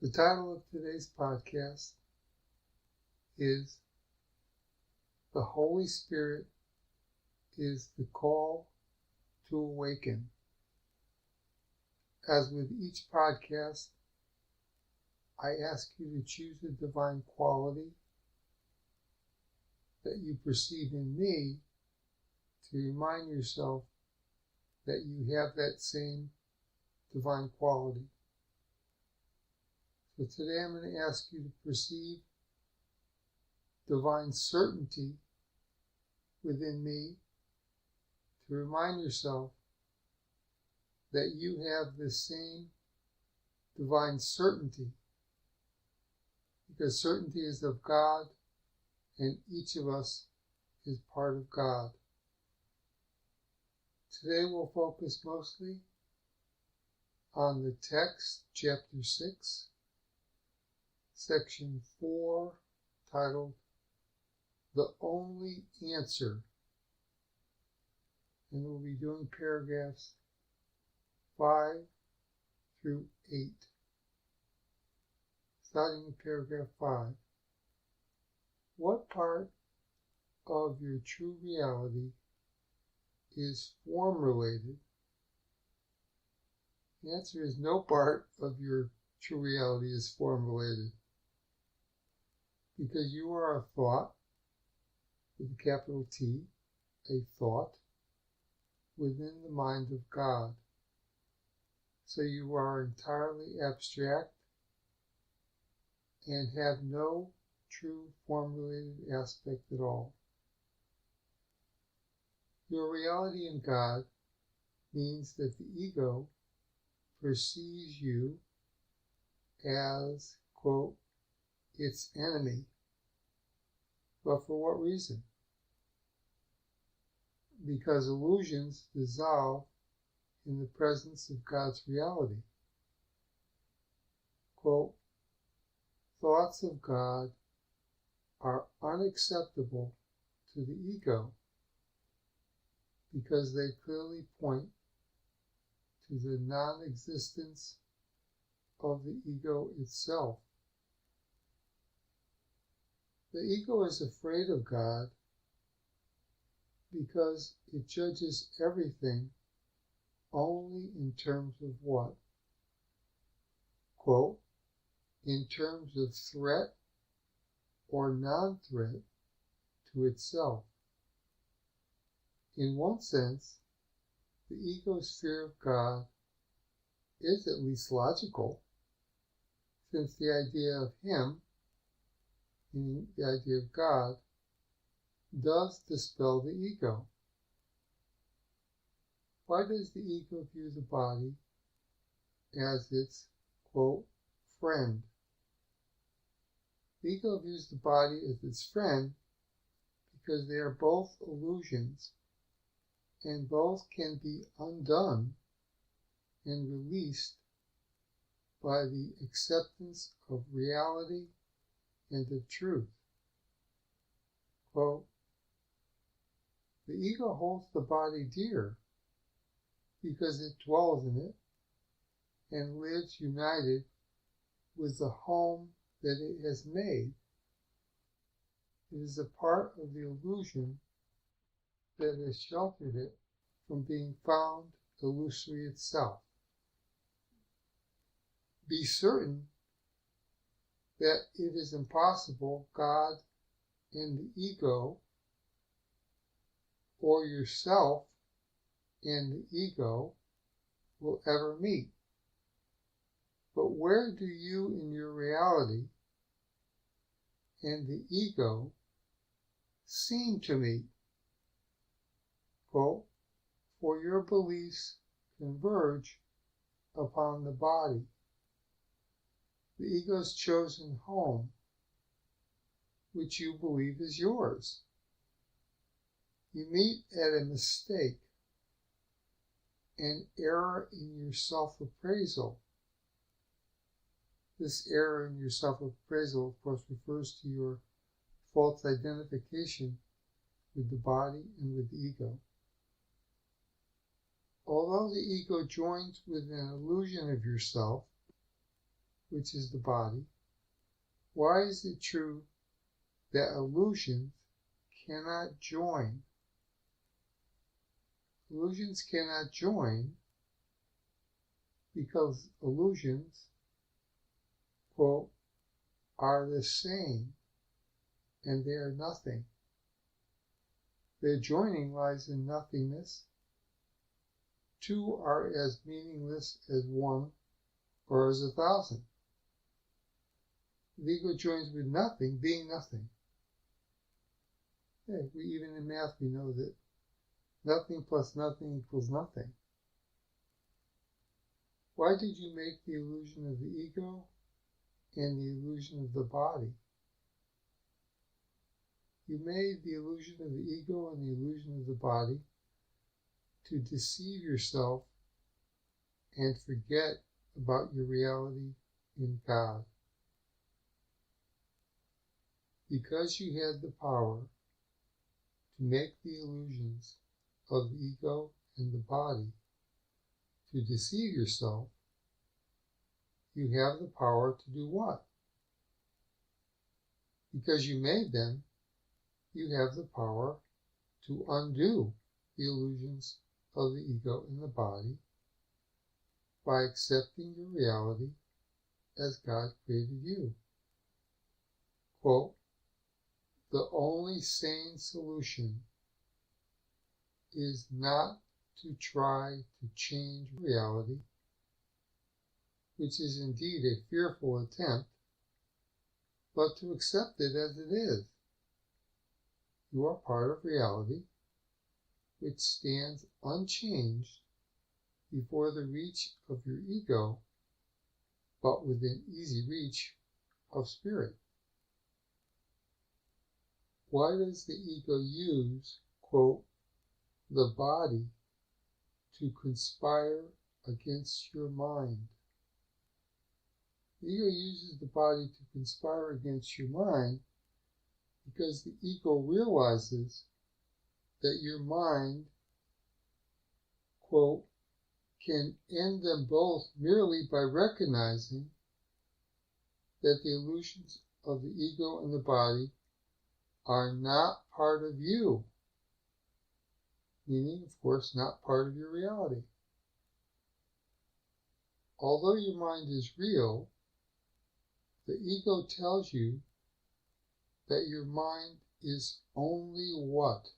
The title of today's podcast is The Holy Spirit is the Call to Awaken. As with each podcast, I ask you to choose a divine quality that you perceive in me to remind yourself that you have that same divine quality. So today I'm going to ask you to perceive divine certainty within me to remind yourself that you have the same divine certainty, because certainty is of God and each of us is part of God. Today we'll focus mostly on the text, chapter 6, section 4, titled The Only Answer. And we'll be doing paragraphs 5 through 8. Starting with paragraph 5. What part of your true reality is form-related? The answer is no part of your true reality is form-related, because you are a thought, with a capital T, a thought, within the mind of God. So you are entirely abstract and have no true form-related aspect at all. Your reality in God means that the ego perceives you as, quote, its enemy. But for what reason? Because illusions dissolve in the presence of God's reality. Quote, thoughts of God are unacceptable to the ego because they clearly point to the non-existence of the ego itself. The ego is afraid of God because it judges everything only in terms of what? Quote, in terms of threat or non-threat to itself. In one sense, the ego's fear of God is at least logical, since the idea of Him, meaning the idea of God, does dispel the ego. Why does the ego view the body as its, quote, friend? The ego views the body as its friend because they are both illusions, and both can be undone and released by the acceptance of reality and of truth. Quote, the ego holds the body dear because it dwells in it and lives united with the home that it has made. It is a part of the illusion that has sheltered it from being found illusory itself. Be certain that it is impossible God and the ego, or yourself and the ego, will ever meet. But where do you in your reality and the ego seem to meet? Quote, for your beliefs converge upon the body, the ego's chosen home, which you believe is yours. You meet at a mistake, an error in your self-appraisal. This error in your self-appraisal, of course, refers to your false identification with the body and with the ego. Although the ego joins with an illusion of yourself, which is the body, why is it true that illusions cannot join? Illusions cannot join because illusions, quote, are the same and they are nothing. Their joining lies in nothingness. Two are as meaningless as one or as 1,000. The ego joins with nothing, being nothing. Hey, even in math we know that nothing plus nothing equals nothing. Why did you make the illusion of the ego and the illusion of the body? You made the illusion of the ego and the illusion of the body to deceive yourself and forget about your reality in God. Because you had the power to make the illusions of the ego and the body to deceive yourself, you have the power to do what? Because you made them, you have the power to undo the illusions of the ego and the body by accepting your reality as God created you. Quote, the only sane solution is not to try to change reality, which is indeed a fearful attempt, but to accept it as it is. You are part of reality, which stands unchanged before the reach of your ego, but within easy reach of spirit. Why does the ego use, quote, the body to conspire against your mind? The ego uses the body to conspire against your mind because the ego realizes that your mind, quote, can end them both merely by recognizing that the illusions of the ego and the body are not part of you, meaning, of course, not part of your reality. Although your mind is real, the ego tells you that your mind is only what?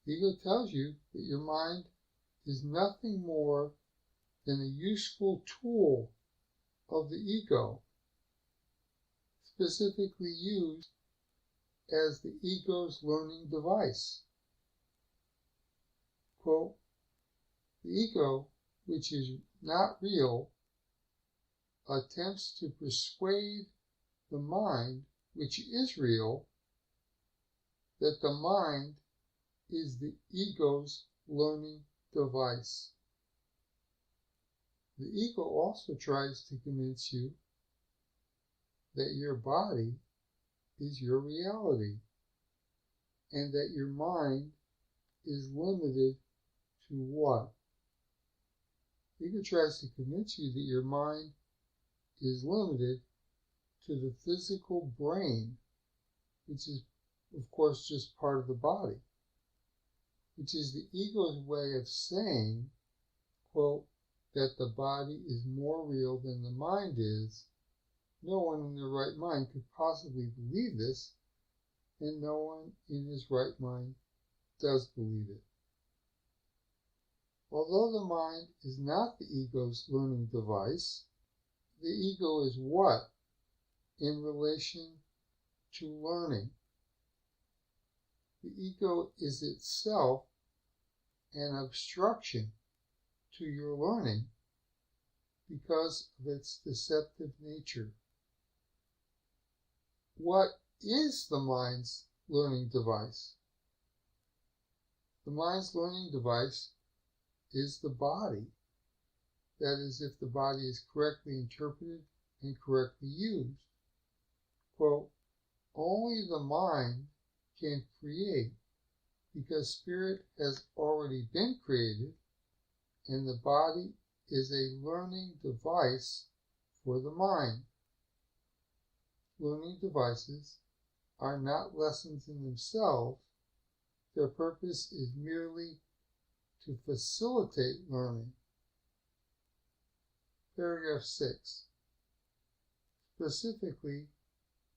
The ego tells you that your mind is nothing more than a useful tool of the ego, specifically used as the ego's learning device. Quote, the ego, which is not real, attempts to persuade the mind, which is real, that the mind is the ego's learning device. The ego also tries to convince you that your body is your reality and that your mind is limited to what? The ego tries to convince you that your mind is limited to the physical brain, which is, of course, just part of the body, which is the ego's way of saying, quote, that the body is more real than the mind is. No one in their right mind could possibly believe this, and no one in his right mind does believe it. Although the mind is not the ego's learning device, the ego is what in relation to learning? The ego is itself an obstruction to your learning because of its deceptive nature. What is the mind's learning device? The mind's learning device is the body. That is, if the body is correctly interpreted and correctly used. Quote, only the mind can create because spirit has already been created and the body is a learning device for the mind. Learning devices are not lessons in themselves. Their purpose is merely to facilitate learning. Paragraph 6. Specifically,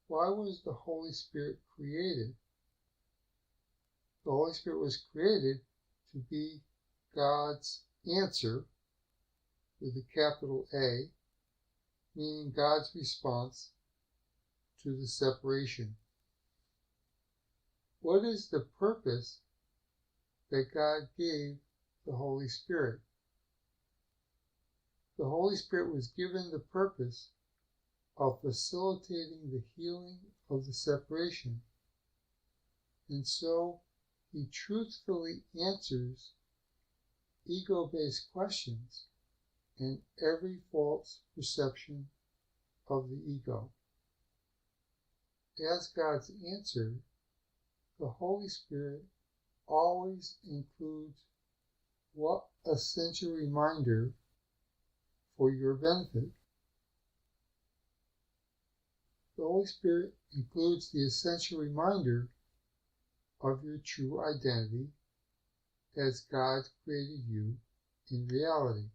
why was the Holy Spirit created? The Holy Spirit was created to be God's answer, with a capital A, meaning God's response to the separation. What is the purpose that God gave the Holy Spirit? The Holy Spirit was given the purpose of facilitating the healing of the separation, and so he truthfully answers ego-based questions and every false perception of the ego. As God's answer, the Holy Spirit always includes what essential reminder for your benefit. The Holy Spirit includes the essential reminder of your true identity as God created you in reality.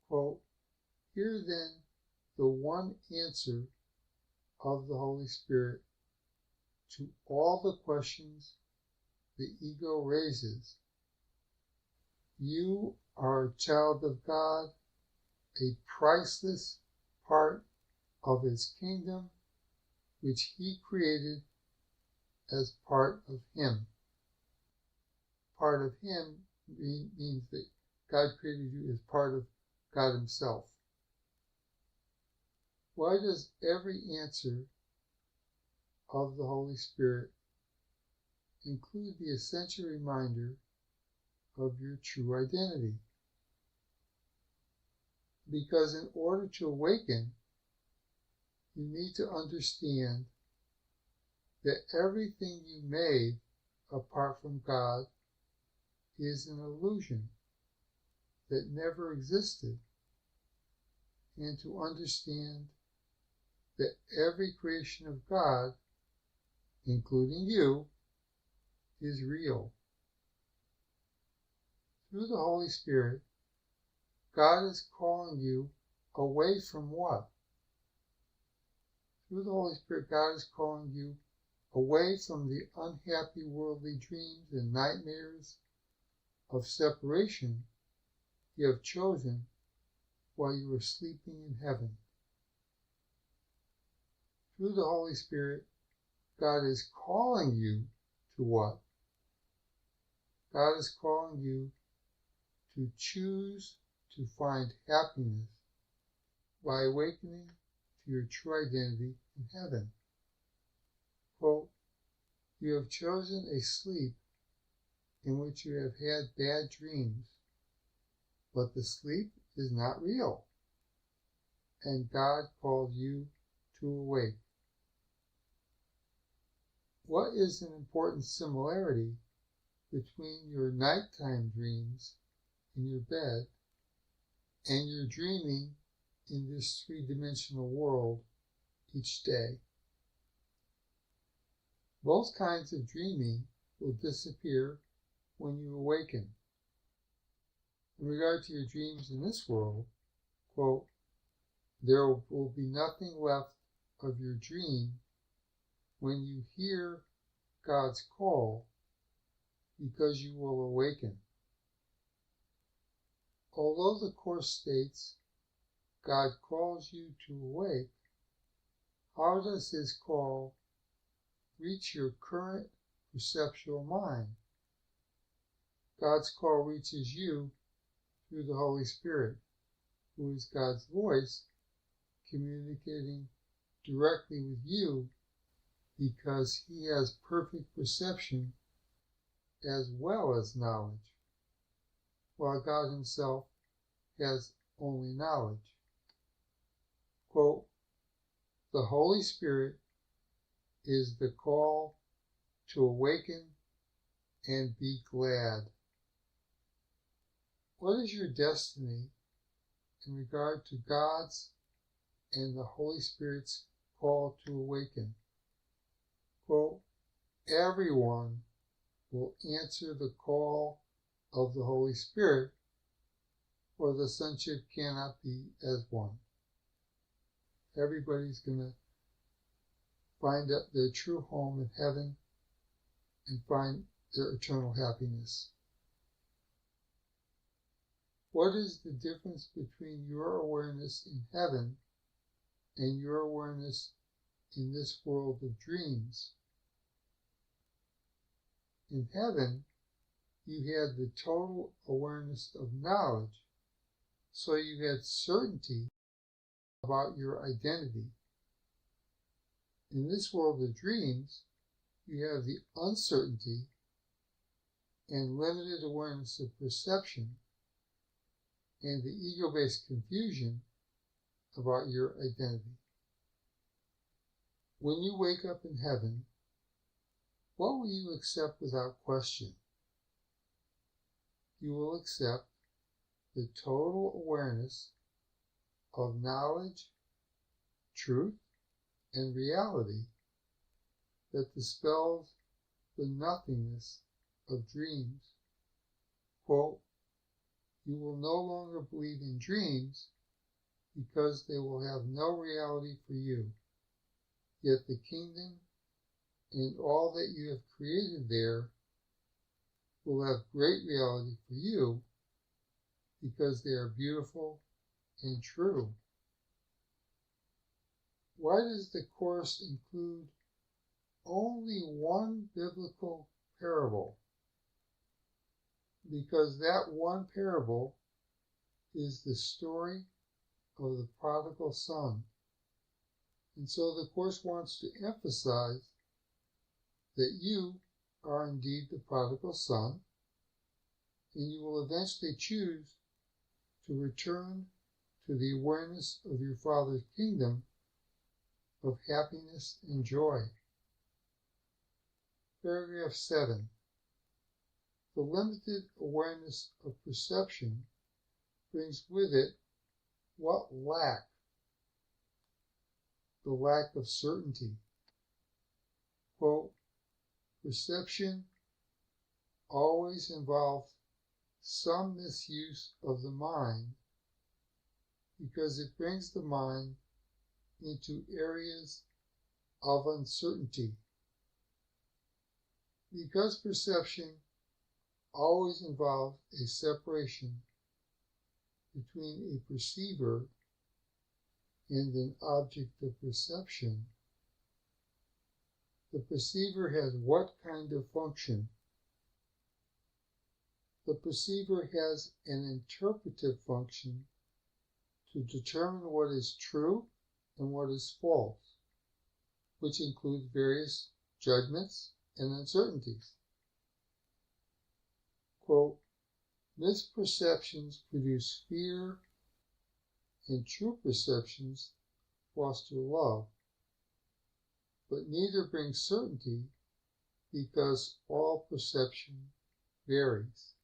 Quote, "Hear then the one answer of the Holy Spirit to all the questions the ego raises. You are a child of God, a priceless part of his kingdom, which he created as part of him." Part of him means that God created you as part of God himself. Why does every answer of the Holy Spirit include the essential reminder of your true identity? Because in order to awaken, you need to understand that everything you made apart from God is an illusion that never existed, and to understand that every creation of God, including you, is real. Through the Holy Spirit, God is calling you away from what? Through the Holy Spirit, God is calling you away from the unhappy worldly dreams and nightmares of separation you have chosen while you were sleeping in heaven. Through the Holy Spirit, God is calling you to what? God is calling you to choose to find happiness by awakening to your true identity in heaven. Quote, "You have chosen a sleep in which you have had bad dreams, but the sleep is not real, and God calls you to awake." What is an important similarity between your nighttime dreams in your bed and your dreaming in this three-dimensional world each day? Both kinds of dreaming will disappear when you awaken. In regard to your dreams in this world, quote, "There will be nothing left of your dream when you hear God's call, because you will awaken." Although the Course states God calls you to awake, how does his call reach your current perceptual mind? God's call reaches you through the Holy Spirit, who is God's voice, communicating directly with you because he has perfect perception as well as knowledge, while God himself has only knowledge. Quote, "The Holy Spirit is the call to awaken and be glad." What is your destiny in regard to God's and the Holy Spirit's call to awaken? Quote, everyone will answer the call of the Holy Spirit, for the sonship cannot be as one. Everybody's going to find out their true home in heaven and find their eternal happiness. What is the difference between your awareness in heaven and your awareness in this world of dreams? In heaven, you had the total awareness of knowledge, so you had certainty about your identity. In this world of dreams, you have the uncertainty and limited awareness of perception and the ego-based confusion about your identity. When you wake up in heaven, what will you accept without question? You will accept the total awareness of knowledge, truth, and reality that dispels the nothingness of dreams. Quote, you will no longer believe in dreams because they will have no reality for you. Yet the kingdom and all that you have created there will have great reality for you because they are beautiful and true. Why does the Course include only one biblical parable? Because that one parable is the story of the prodigal son. And so the Course wants to emphasize that you are indeed the prodigal son, and you will eventually choose to return to the awareness of your Father's kingdom of happiness and joy. Paragraph 7. The limited awareness of perception brings with it what lack? The lack of certainty. Quote, perception always involves some misuse of the mind because it brings the mind into areas of uncertainty. Because perception always involves a separation between a perceiver and an object of perception, the perceiver has what kind of function? The perceiver has an interpretive function to determine what is true and what is false, which includes various judgments and uncertainties. Quote, misperceptions produce fear and true perceptions foster love, but neither brings certainty because all perception varies.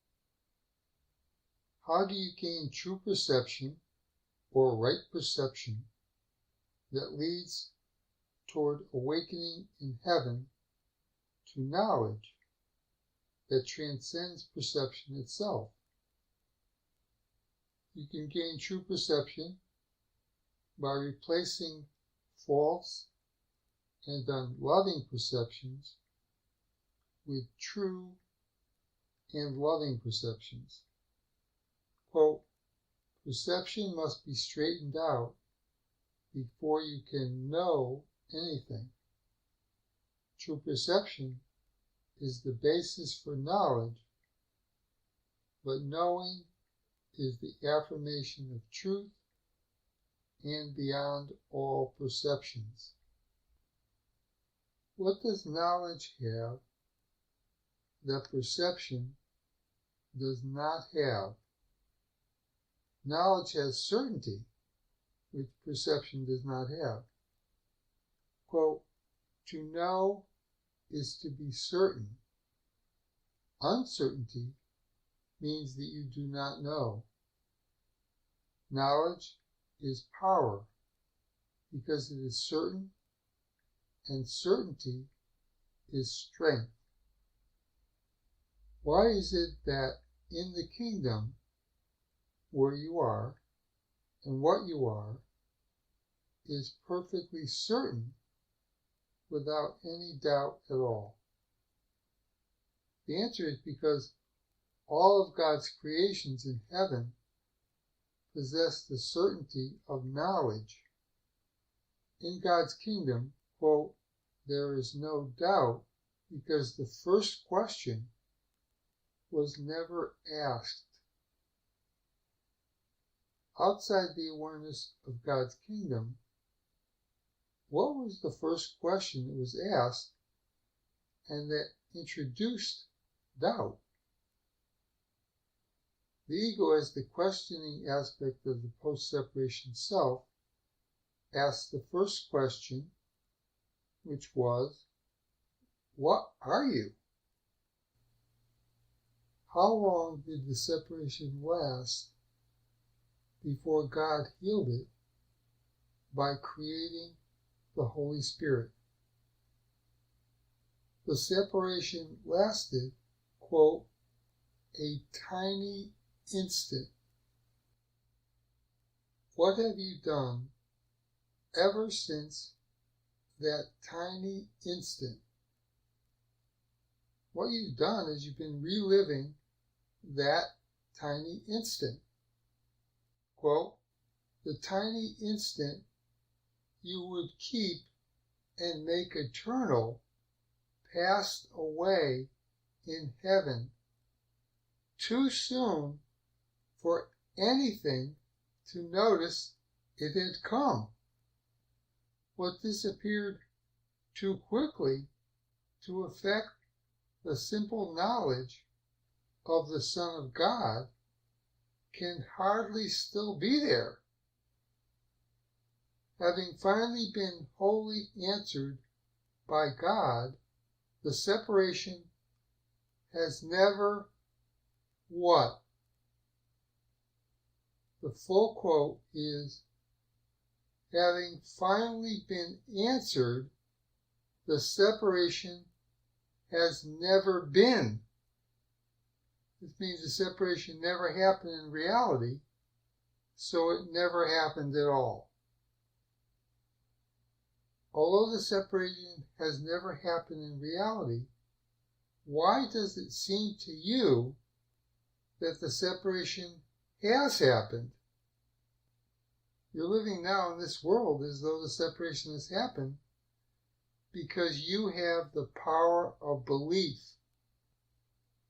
How do you gain true perception or right perception that leads toward awakening in heaven to knowledge that transcends perception itself? You can gain true perception by replacing false and unloving perceptions with true and loving perceptions. Quote, perception must be straightened out before you can know anything. True perception is the basis for knowledge, but knowing is the affirmation of truth and beyond all perceptions. What does knowledge have that perception does not have? Knowledge has certainty, which perception does not have. Quote, to know is to be certain. Uncertainty means that you do not know. Knowledge is power, because it is certain, and certainty is strength. Why is it that in the kingdom where you are and what you are is perfectly certain without any doubt at all? The answer is because all of God's creations in heaven possess the certainty of knowledge. In God's kingdom, quote, there is no doubt because the first question was never asked. Outside the awareness of God's kingdom, what was the first question that was asked and that introduced doubt? The ego, as the questioning aspect of the post-separation self, asked the first question, which was, what are you? How long did the separation last before God healed it by creating the Holy Spirit? The separation lasted, quote, a tiny instant. What have you done ever since that tiny instant? What you've done is you've been reliving that tiny instant. Quote, the tiny instant you would keep and make eternal passed away in heaven too soon for anything to notice it had come. What disappeared too quickly to affect the simple knowledge of the Son of God can hardly still be there. Having finally been wholly answered by God, the separation has never what? The full quote is, having finally been answered, the separation has never been. This means the separation never happened in reality, so it never happened at all. Although the separation has never happened in reality, why does it seem to you that the separation has happened? You're living now in this world as though the separation has happened because you have the power of belief,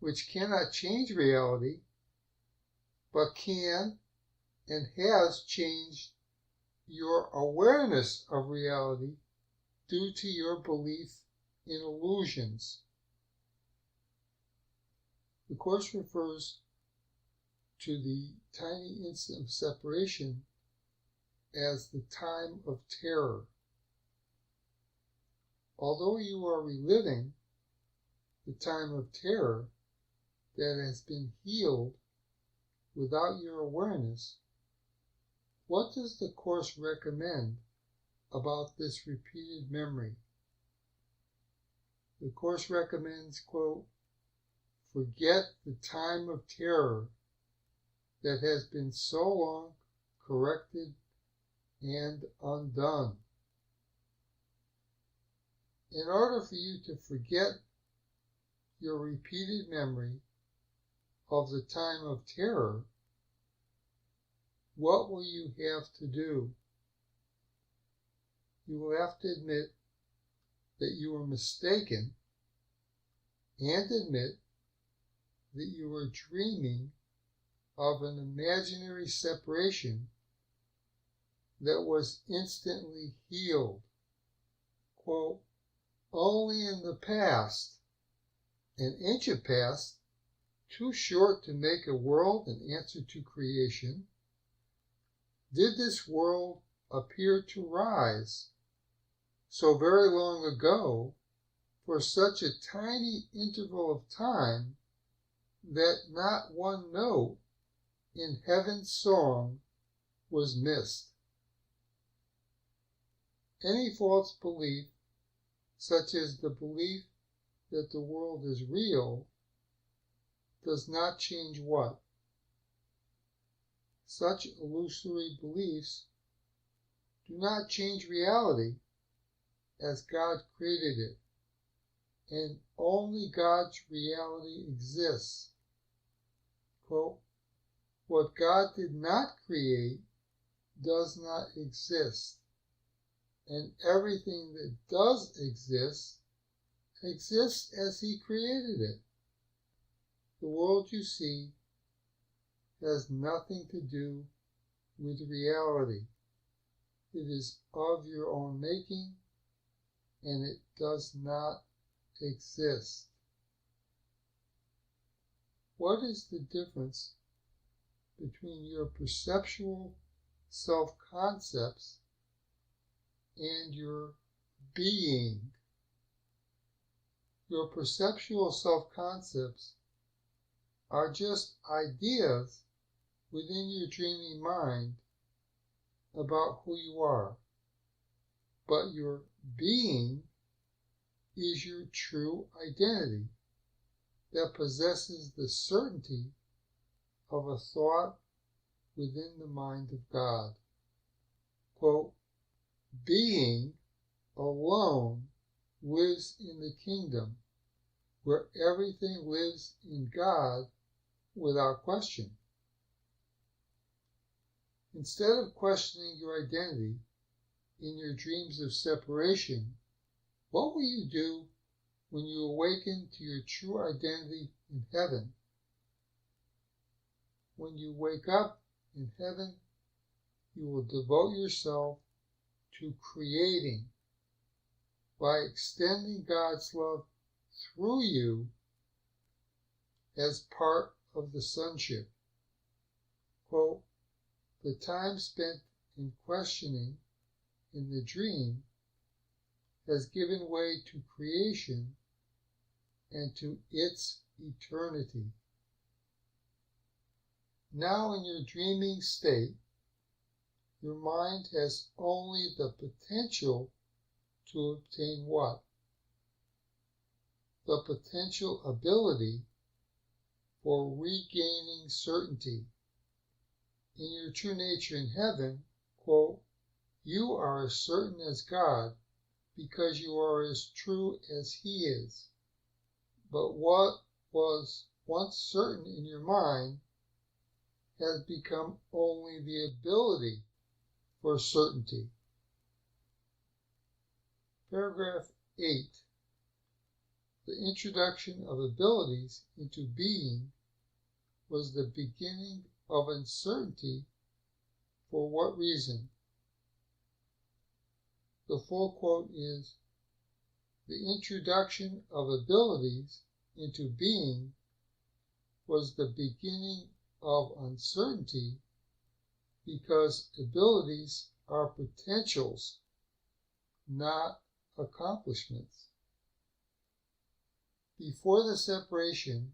which cannot change reality, but can and has changed your awareness of reality due to your belief in illusions. The Course refers to the tiny instant of separation as the time of terror. Although you are reliving the time of terror that has been healed without your awareness, what does the Course recommend about this repeated memory? The Course recommends, quote, forget the time of terror that has been so long corrected and undone. In order for you to forget your repeated memory of the time of terror, what will you have to do? You will have to admit that you were mistaken and admit that you were dreaming of an imaginary separation that was instantly healed. Quote, only in the past, an ancient past, too short to make a world an answer to creation, did this world appear to rise so very long ago for such a tiny interval of time that not one note in heaven's song was missed. Any false belief, such as the belief that the world is real, does not change what? Such illusory beliefs do not change reality as God created it, and only God's reality exists. Quote, what God did not create does not exist, and everything that does exist exists as He created it. The world you see has nothing to do with reality. It is of your own making, and it does not exist. What is the difference between your perceptual self-concepts and your being? Your perceptual self-concepts are just ideas within your dreaming mind about who you are, but your being is your true identity that possesses the certainty of a thought within the mind of God. Quote, being alone lives in the kingdom where everything lives in God without question. Instead of questioning your identity in your dreams of separation, what will you do when you awaken to your true identity in heaven? When you wake up in heaven, you will devote yourself to creating by extending God's love through you as part of the sonship. Quote, the time spent in questioning in the dream has given way to creation and to its eternity. Now in your dreaming state, your mind has only the potential to obtain what? The potential ability for regaining certainty. In your true nature in heaven, quote, you are as certain as God because you are as true as He is. But what was once certain in your mind has become only the ability for certainty. Paragraph 8. The introduction of abilities into being was the beginning of uncertainty. For what reason? The full quote is, the introduction of abilities into being was the beginning of uncertainty because abilities are potentials, not accomplishments. Before the separation,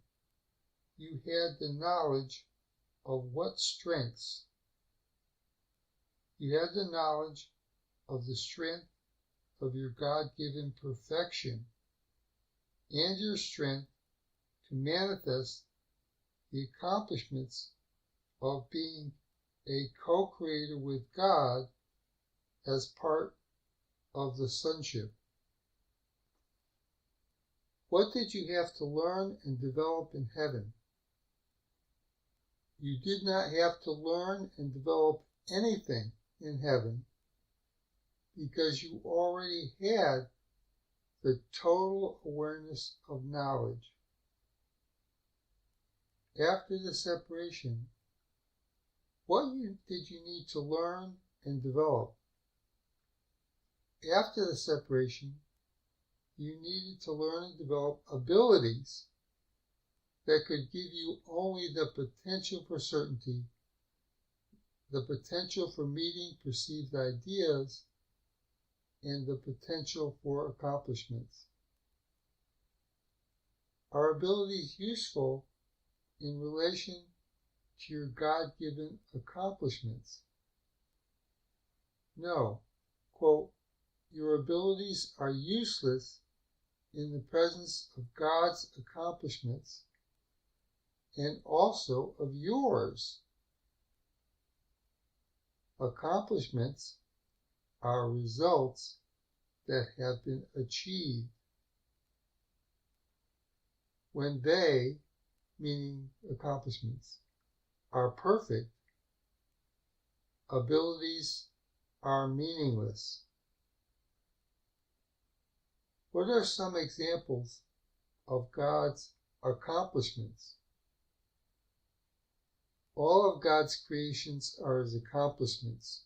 you had the knowledge of what strengths. You had the knowledge of the strength of your God-given perfection and your strength to manifest the accomplishments of being a co-creator with God as part of the sonship. What did you have to learn and develop in heaven? You did not have to learn and develop anything in heaven because you already had the total awareness of knowledge. After the separation, what did you need to learn and develop? After the separation, you needed to learn and develop abilities that could give you only the potential for certainty, the potential for meeting perceived ideas, and the potential for accomplishments. Are abilities useful in relation to your God-given accomplishments. No, quote, your abilities are useless in the presence of God's accomplishments and also of yours. Accomplishments are results that have been achieved. When they, meaning accomplishments, are perfect, abilities are meaningless. What are some examples of God's accomplishments? All of God's creations are His accomplishments.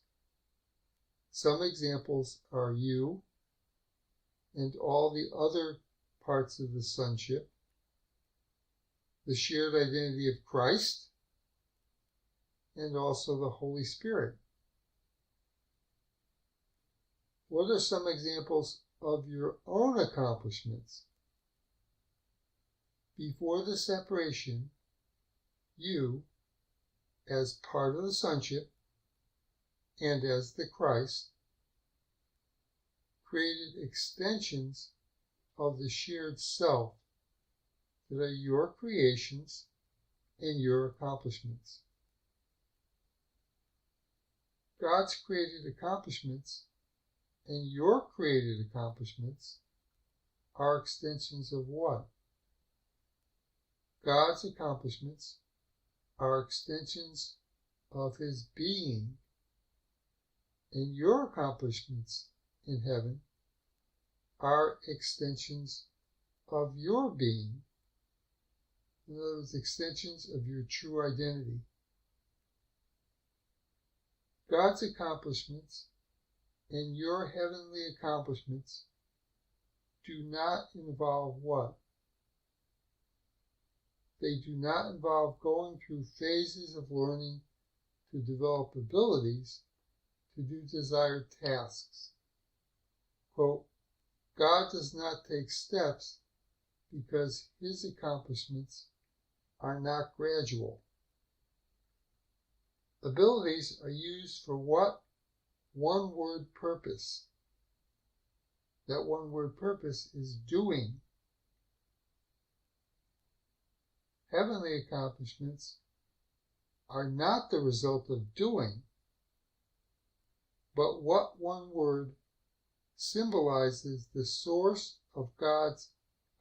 Some examples are you and all the other parts of the sonship, the shared identity of Christ, and also the Holy Spirit. What are some examples of your own accomplishments? Before the separation, you, as part of the sonship and as the Christ, created extensions of the shared self that are your creations and your accomplishments. God's created accomplishments and your created accomplishments are extensions of what? God's accomplishments are extensions of His being, and your accomplishments in heaven are extensions of your being. In other words, extensions of your true identity. God's accomplishments and your heavenly accomplishments do not involve what? They do not involve going through phases of learning to develop abilities to do desired tasks. Quote, God does not take steps because His accomplishments are not gradual. Abilities are used for what? One word purpose. That one word purpose is doing. Heavenly accomplishments are not the result of doing, but what one word symbolizes the source of God's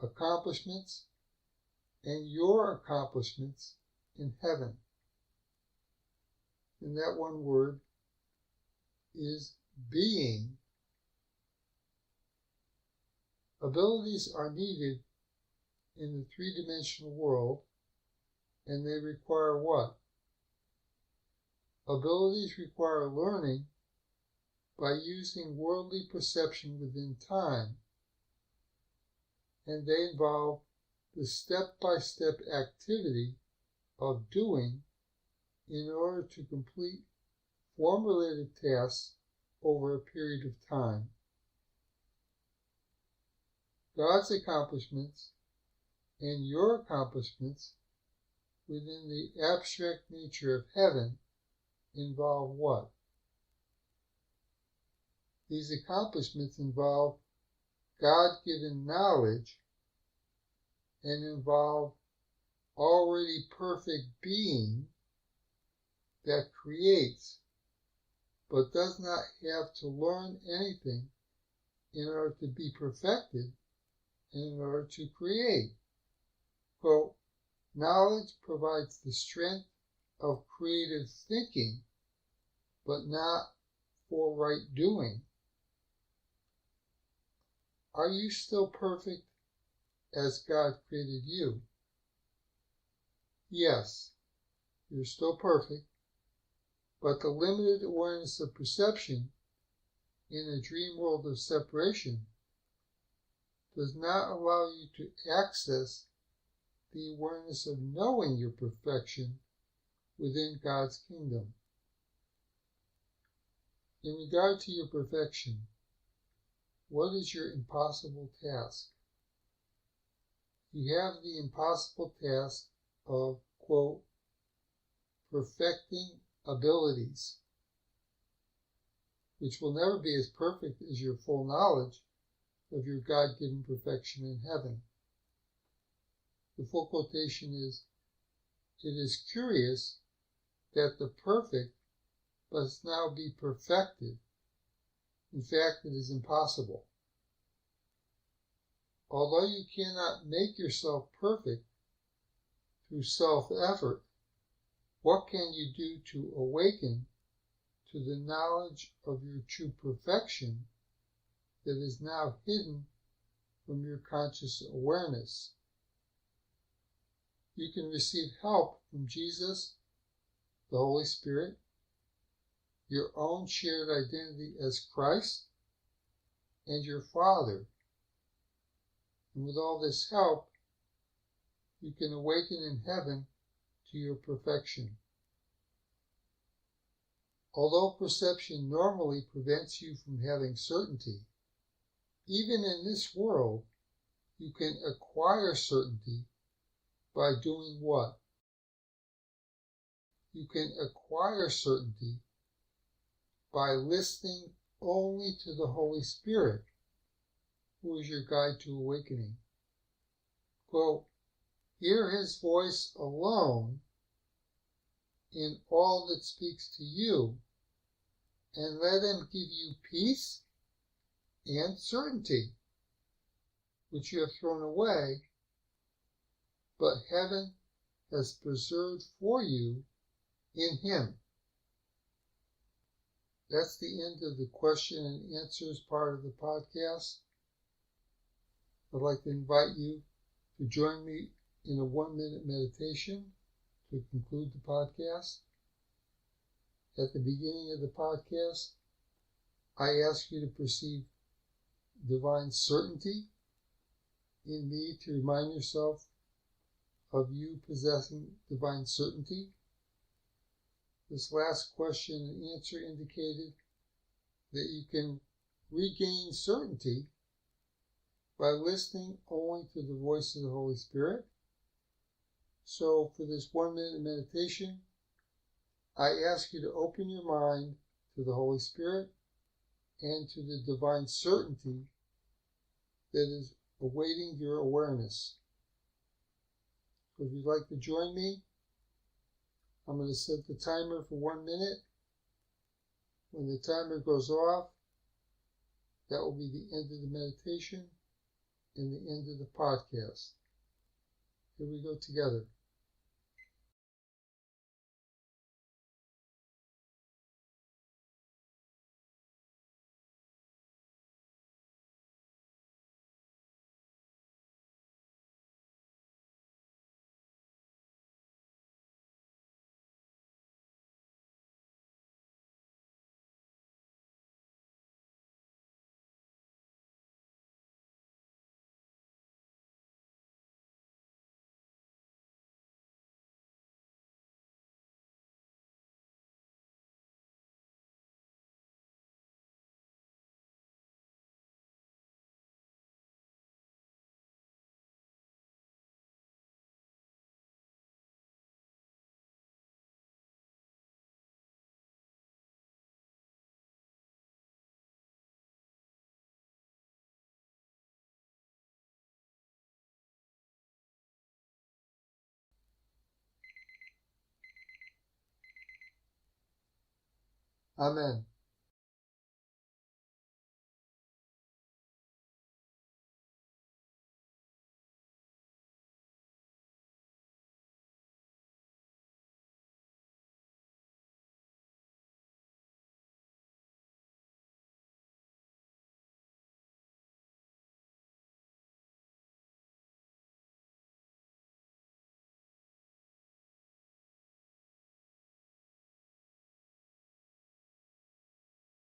accomplishments and your accomplishments in heaven. And that one word is being. Abilities are needed in the three-dimensional world, and they require what? Abilities require learning by using worldly perception within time, and they involve the step-by-step activity of doing in order to complete form-related tasks over a period of time. God's accomplishments and your accomplishments within the abstract nature of heaven involve what? These accomplishments involve God-given knowledge and involve already perfect being that creates, but does not have to learn anything in order to be perfected and in order to create. Quote, knowledge provides the strength of creative thinking, but not for right doing. Are you still perfect as God created you? Yes, you're still perfect, but the limited awareness of perception in a dream world of separation does not allow you to access the awareness of knowing your perfection within God's kingdom. In regard to your perfection, what is your impossible task? You have the impossible task of, quote, perfecting abilities, which will never be as perfect as your full knowledge of your God-given perfection in heaven. The full quotation is, it is curious that the perfect must now be perfected. In fact, it is impossible. Although you cannot make yourself perfect through self-effort, what can you do to awaken to the knowledge of your true perfection that is now hidden from your conscious awareness? You can receive help from Jesus, the Holy Spirit, your own shared identity as Christ, and your Father. And with all this help, you can awaken in heaven to your perfection. Although perception normally prevents you from having certainty, even in this world, you can acquire certainty by doing what? You can acquire certainty by listening only to the Holy Spirit, who is your guide to awakening. Quote, hear his voice alone in all that speaks to you, and let him give you peace and certainty, which you have thrown away, but heaven has preserved for you in him. That's the end of the question and answers part of the podcast. I'd like to invite you to join me in a 1-minute meditation to conclude the podcast. At the beginning of the podcast, I ask you to perceive divine certainty in me, to remind yourself of you possessing divine certainty. This last question and answer indicated that you can regain certainty by listening only to the voice of the Holy Spirit. So for this 1-minute meditation, I ask you to open your mind to the Holy Spirit and to the divine certainty that is awaiting your awareness. So if you'd like to join me, I'm going to set the timer for 1 minute. When the timer goes off, that will be the end of the meditation and the end of the podcast. Here we go together. Amen.